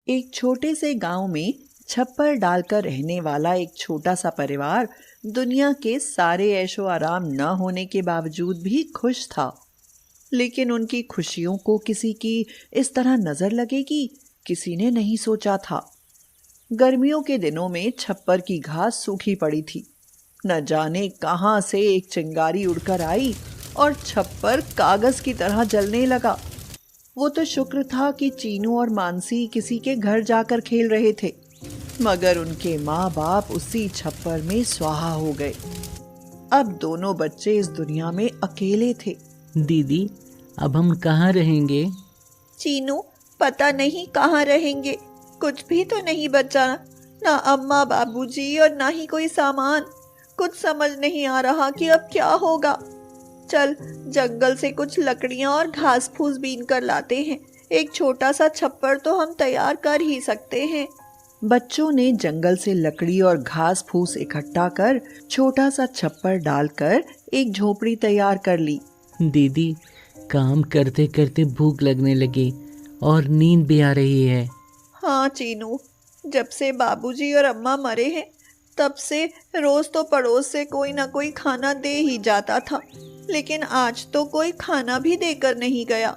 एक छोटे से गांव में छप्पर डालकर रहने वाला एक छोटा सा परिवार दुनिया के सारे ऐशो आराम न होने के बावजूद भी खुश था। लेकिन उनकी खुशियों को किसी की इस तरह नजर लगेगी, किसी ने नहीं सोचा था। गर्मियों के दिनों में छप्पर की घास सूखी पड़ी थी। न जाने कहां से एक चिंगारी उड़कर आई और छप्पर कागज की तरह जलने लगा। वो तो शुक्र था कि चीनू और मानसी किसी के घर जाकर खेल रहे थे, मगर उनके माँ बाप उसी छप्पर में स्वाहा हो गए। अब दोनों बच्चे इस दुनिया में अकेले थे। दीदी, अब हम कहाँ रहेंगे? चीनू, पता नहीं कहाँ रहेंगे। कुछ भी तो नहीं बचा, ना अम्मा बाबूजी और ना ही कोई सामान। कुछ समझ नहीं आ रहा कि अब क्या होगा। चल, जंगल से कुछ लकड़ियां और घास फूस बीन कर लाते हैं। एक छोटा सा छप्पर तो हम तैयार कर ही सकते हैं। बच्चों ने जंगल से लकड़ी और घास फूस इकट्ठा कर छोटा सा छप्पर डालकर एक झोपड़ी तैयार कर ली। दीदी, काम करते करते भूख लगने लगी और नींद भी आ रही है। हाँ चीनू, जब से बाबूजी और अम्मा मरे हैं तब से रोज तो पड़ोस से कोई ना कोई खाना दे ही जाता था, लेकिन आज तो कोई खाना भी देकर नहीं गया।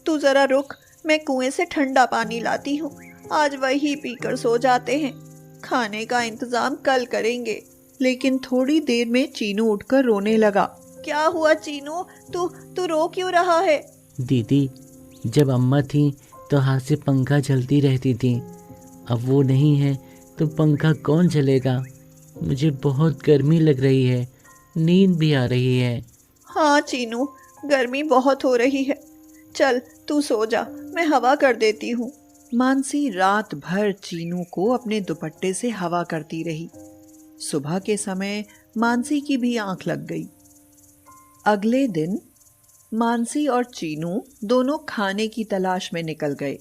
तू जरा रुक, मैं कुएं से ठंडा पानी लाती हूँ। आज वही पीकर सो जाते हैं। खाने का इंतजाम कल करेंगे। लेकिन थोड़ी देर में चीनू उठकर रोने लगा। क्या हुआ चीनू? तू रो क्यों रहा है? दीदी, जब अम्मा थी तो हाथ से पंखा चलती रहती थी। अब वो नहीं है तो पंखा कौन चलेगा? मुझे बहुत गर्मी लग रही है, नींद भी आ रही है। हाँ चीनू, गर्मी बहुत हो रही है। चल तू सो जा, मैं हवा कर देती हूँ। मानसी रात भर चीनू को अपने दुपट्टे से हवा करती रही। सुबह के समय मानसी की भी आंख लग गई। अगले दिन मानसी और चीनू दोनों खाने की तलाश में निकल गए।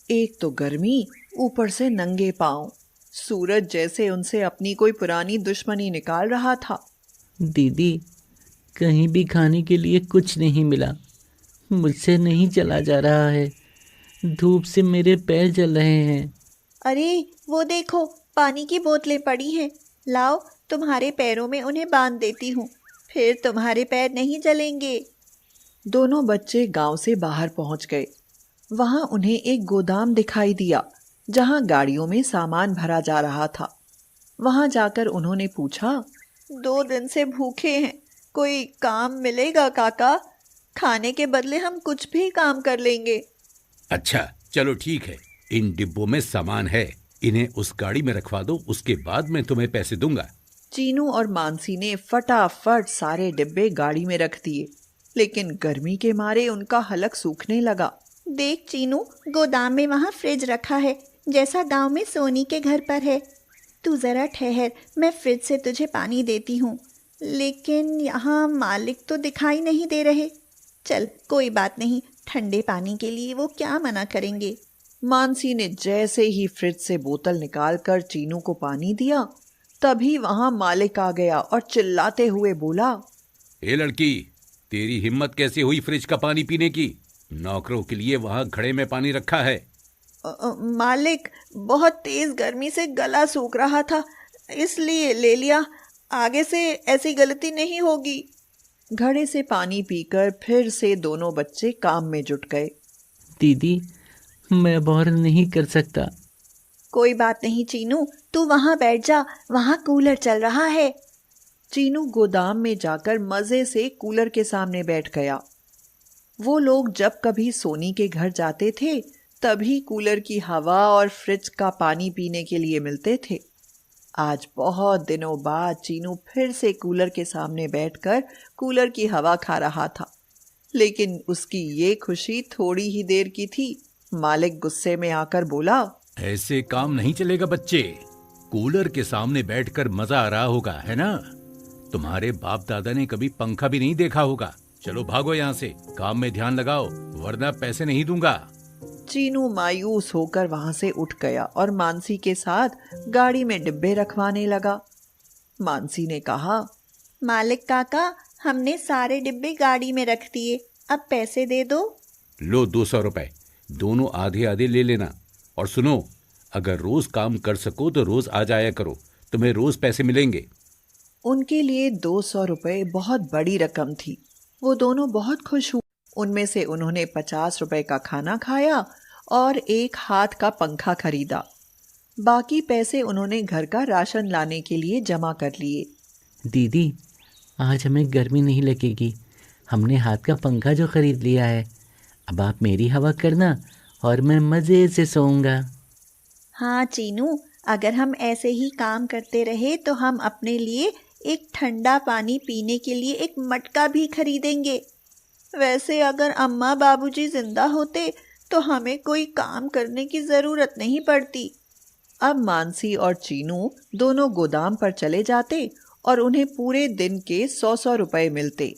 एक तो गर्मी, ऊपर से नंगे पांव। सूरज जैसे उनसे अपनी कोई पुरानी दुश्मनी निकाल रहा था। दीदी, कहीं भी खाने के लिए कुछ नहीं मिला। मुझसे नहीं चला जा रहा है। धूप से मेरे पैर जल रहे हैं। अरे वो देखो, पानी की बोतलें पड़ी हैं। लाओ, तुम्हारे पैरों में उन्हें बांध देती हूँ, फिर तुम्हारे पैर नहीं जलेंगे। दोनों बच्चे गांव से बाहर पहुंच गए। वहां उन्हें एक गोदाम दिखाई दिया जहां गाड़ियों में सामान भरा जा रहा था। वहां जाकर उन्होंने पूछा, 2 दिन से भूखे हैं, कोई काम मिलेगा काका? खाने के बदले हम कुछ भी काम कर लेंगे। अच्छा चलो ठीक है, इन डिब्बों में सामान है, इन्हें उस गाड़ी में रखवा दो, उसके बाद मैं तुम्हें पैसे दूंगा। चीनू और मानसी ने फटाफट सारे डिब्बे गाड़ी में रख दिए, लेकिन गर्मी के मारे उनका हलक सूखने लगा। देख चीनू, गोदाम में वहाँ फ्रिज रखा है, जैसा गांव में सोनी के घर पर है। तू जरा ठहर, मैं फ्रिज से तुझे पानी देती हूँ। लेकिन यहाँ मालिक तो दिखाई नहीं दे रहे। चल कोई बात नहीं, ठंडे पानी के लिए वो क्या मना करेंगे। मानसी ने जैसे ही फ्रिज से बोतल निकालकर चीनू को पानी दिया, तभी वहां मालिक आ गया और चिल्लाते हुए बोला, ए लड़की, तेरी हिम्मत कैसे हुई फ्रिज का पानी पीने की? नौकरों के लिए वहां घड़े में पानी रखा है। मालिक, बहुत तेज गर्मी से गला सूख रहा था, इसलिए ले लिया। आगे से ऐसी गलती नहीं होगी। घड़े से पानी पीकर फिर से दोनों बच्चे काम में जुट गए। दीदी, मैं अब और नहीं कर सकता। कोई बात नहीं चीनू, तू वहां बैठ जा, वहां कूलर चल रहा है। चीनू गोदाम में जाकर मजे से कूलर के सामने बैठ गया। वो लोग जब कभी सोनी के घर जाते थे तभी कूलर की हवा और फ्रिज का पानी पीने के लिए मिलते थे। आज बहुत दिनों बाद चीनू फिर से कूलर के सामने बैठकर कूलर की हवा खा रहा था, लेकिन उसकी ये खुशी थोड़ी ही देर की थी। मालिक गुस्से में आकर बोला, ऐसे काम नहीं चलेगा बच्चे। कूलर के सामने बैठकर मजा आ रहा होगा, है ना? तुम्हारे बाप दादा ने कभी पंखा भी नहीं देखा होगा। चलो भागो यहाँ से, काम में ध्यान लगाओ, वरना पैसे नहीं दूंगा। चीनू मायूस होकर वहां से उठ गया और मानसी के साथ गाड़ी में डिब्बे रखवाने लगा। मानसी ने कहा, मालिक काका, हमने सारे डिब्बे गाड़ी में रख दिए, अब पैसे दे दो। लो 200 रुपए, दोनों आधे आधे ले लेना और सुनो, अगर रोज काम कर सको तो रोज आ जाया करो, तुम्हें रोज पैसे मिलेंगे। उनके लिए 200 रुपए बहुत बड़ी रकम थी। वो दोनों बहुत खुश हुए। उनमें से उन्होंने 50 रुपए का खाना खाया और एक हाथ का पंखा खरीदा। बाकी पैसे उन्होंने घर का राशन लाने के लिए जमा कर लिए। दीदी, आज हमें गर्मी नहीं लगेगी। हमने हाथ का पंखा जो खरीद लिया है, अब आप मेरी हवा करना और मैं मज़े से सोऊंगा। हाँ चीनू, अगर हम ऐसे ही काम करते रहे तो हम अपने लिए एक ठंडा पानी पीने के लिए एक मटका भी खरीदेंगे। वैसे अगर अम्मा बाबूजी जिंदा होते तो हमें कोई काम करने की ज़रूरत नहीं पड़ती। अब मानसी और चीनू दोनों गोदाम पर चले जाते और उन्हें पूरे दिन के 100-100 रुपए मिलते।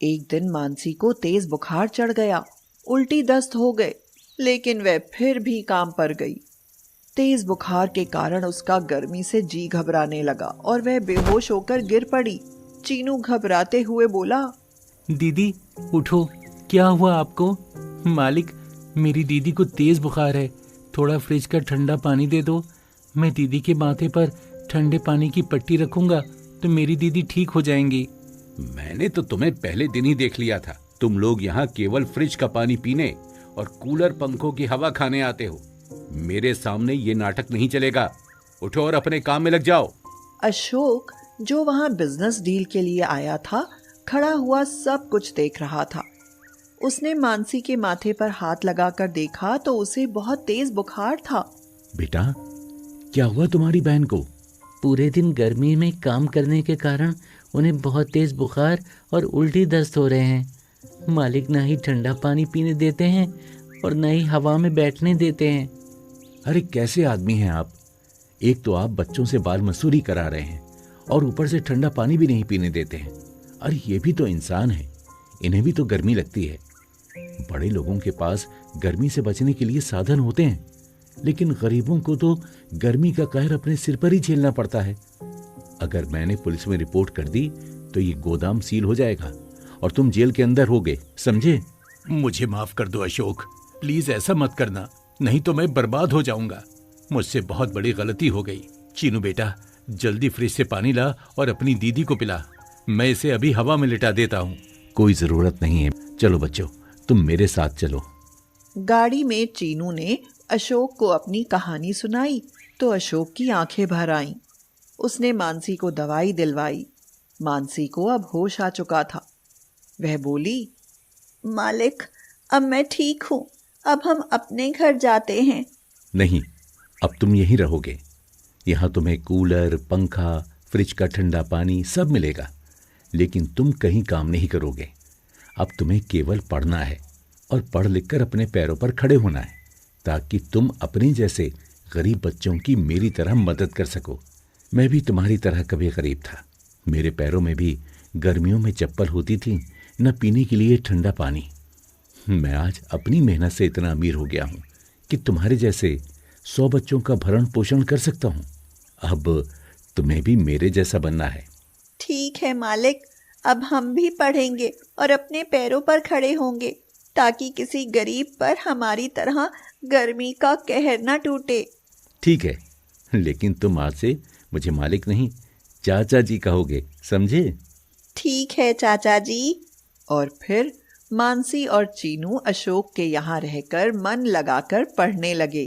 एक दिन मानसी को तेज बुखार चढ़ गया, उल्टी दस्त हो गए, लेकिन वह फिर भी काम पर गई। तेज बुखार के कारण उसका गर्मी से जी घबराने लगा और वह बेहोश होकर गिर पड़ी। चीनू घबराते हुए बोला, दीदी उठो, क्या हुआ आपको? मालिक, मेरी दीदी को तेज बुखार है, थोड़ा फ्रिज का ठंडा पानी दे दो। मैं दीदी के माथे पर ठंडे पानी की पट्टी रखूंगा तो मेरी दीदी ठीक हो जाएंगी। मैंने तो तुम्हें पहले दिन ही देख लिया था। तुम लोग यहाँ केवल फ्रिज का पानी पीने और कूलर पंखों की हवा खाने आते हो। मेरे सामने ये नाटक नहीं चलेगा। उठो और अपने काम में लग जाओ। अशोक, जो वहां बिजनेस डील के लिए आया था, खड़ा हुआ सब कुछ देख रहा था। उसने मानसी के माथे पर हाथ लगाकर देखा तो उसे बहुत तेज बुखार था। बेटा, क्या हुआ तुम्हारी बहन को? पूरे दिन गर्मी में काम करने के कारण उन्हें बहुत तेज बुखार और उल्टी दस्त हो रहे हैं। मालिक ना ही ठंडा पानी पीने देते हैं और न ही हवा में बैठने देते हैं। अरे कैसे आदमी हैं आप? एक तो आप बच्चों से बाल मसूरी करा रहे हैं और ऊपर से ठंडा पानी भी नहीं पीने देते हैं। अरे ये भी तो इंसान है, इन्हें भी तो गर्मी लगती है। बड़े लोगों के पास गर्मी से बचने के लिए साधन होते हैं, लेकिन गरीबों को तो गर्मी का कहर अपने सिर पर ही झेलना पड़ता है। अगर मैंने पुलिस में रिपोर्ट कर दी तो ये गोदाम सील हो जाएगा और तुम जेल के अंदर होगे, समझे? मुझे माफ कर दो अशोक, प्लीज ऐसा मत करना, नहीं तो मैं बर्बाद हो जाऊंगा। मुझसे बहुत बड़ी गलती हो गई। चीनू बेटा, जल्दी फ्रिज से पानी ला और अपनी दीदी को पिला। मैं इसे अभी हवा में लिटा देता हूँ। कोई जरूरत नहीं है, चलो बच्चों, तुम मेरे साथ चलो। गाड़ी में चीनू ने अशोक को अपनी कहानी सुनाई तो अशोक की आंखें भर आईं। उसने मानसी को दवाई दिलवाई। मानसी को अब होश आ चुका था। वह बोली, मालिक, अब मैं ठीक हूँ, अब हम अपने घर जाते हैं। नहीं, अब तुम यहीं रहोगे। यहाँ तुम्हें कूलर, पंखा, फ्रिज का ठंडा पानी सब मिलेगा, लेकिन तुम कहीं काम नहीं करोगे। अब तुम्हें केवल पढ़ना है और पढ़ लिख कर अपने पैरों पर खड़े होना है, ताकि तुम अपने जैसे गरीब बच्चों की मेरी तरह मदद कर सको। मैं भी तुम्हारी तरह कभी गरीब था। मेरे पैरों में भी गर्मियों में चप्पल होती थी, न पीने के लिए ठंडा पानी। मैं आज अपनी मेहनत से इतना अमीर हो गया हूँ कि तुम्हारे जैसे 100 बच्चों का भरण पोषण कर सकता हूँ। अब तुम्हें भी मेरे जैसा बनना है। ठीक है मालिक, अब हम भी पढ़ेंगे और अपने पैरों पर खड़े होंगे, ताकि किसी गरीब पर हमारी तरह गर्मी का कहर न टूटे। ठीक है, लेकिन तुम आज से मुझे मालिक नहीं, चाचा जी कहोगे, समझे? ठीक है चाचा जी। और फिर मानसी और चीनू अशोक के यहाँ रहकर मन लगाकर पढ़ने लगे।